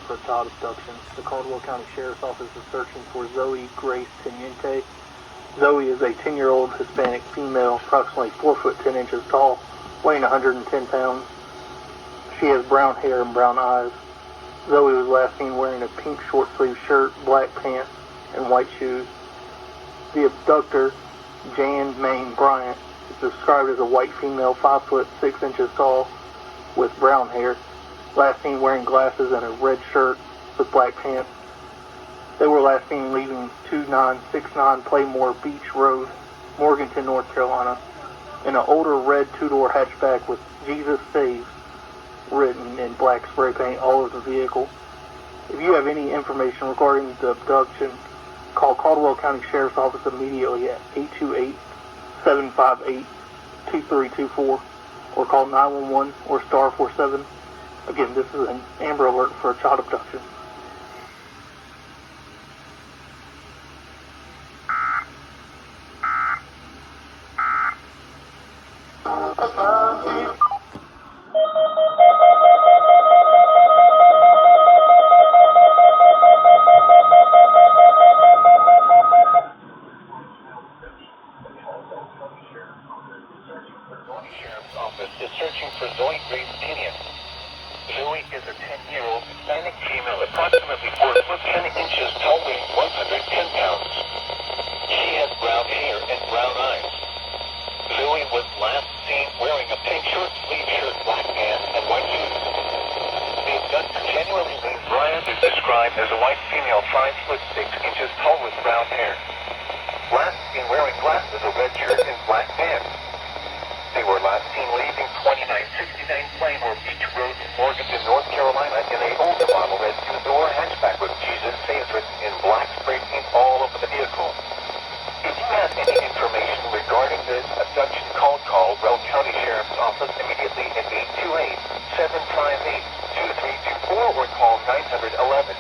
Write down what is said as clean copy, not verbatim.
for a child abduction. The Caldwell County Sheriff's Office is searching for Zoe Grace Teniente. Zoe is a 10-year-old Hispanic female, approximately 4 foot 10 inches tall, weighing 110 pounds. She has brown hair and brown eyes. Zoe was last seen wearing a pink short-sleeved shirt, black pants, and white shoes. The abductor, Jan Maine Bryant, is described as a white female, 5 foot 6 inches tall, with brown hair, last seen wearing glasses and a red shirt with black pants. They were last seen leaving 2969 Playmore Beach Road, Morganton, North Carolina, in an older red two-door hatchback with Jesus Saves written in black spray paint all over the vehicle. If you have any information regarding the abduction, call Caldwell County Sheriff's Office immediately at 828-758-2324 or call 911 or star 47. Again, this is an Amber Alert for a child abduction. Sheriff's Office is searching for Zoe Grace Teniente. Zoe is a 10-year-old Hispanic female, approximately 4 foot 10 inches tall, weighing 110 pounds. She has brown hair and brown eyes. Zoe was last seen wearing a pink short-sleeved shirt, black pants, and white shoes. The abductor, January Maine Bryant, is described as a white female, 5 foot 6 inches tall, with brown hair. Last seen wearing glasses, a red shirt, and black pants. They were last seen leaving 2969 Playmore Beach Road, Morganton, North Carolina, in a older model red two-door hatchback with Jesus Saves written in black spray paint all over the vehicle. If you have any information regarding this abduction, call Caldwell County Sheriff's Office immediately at 828-758-2324 or call 911.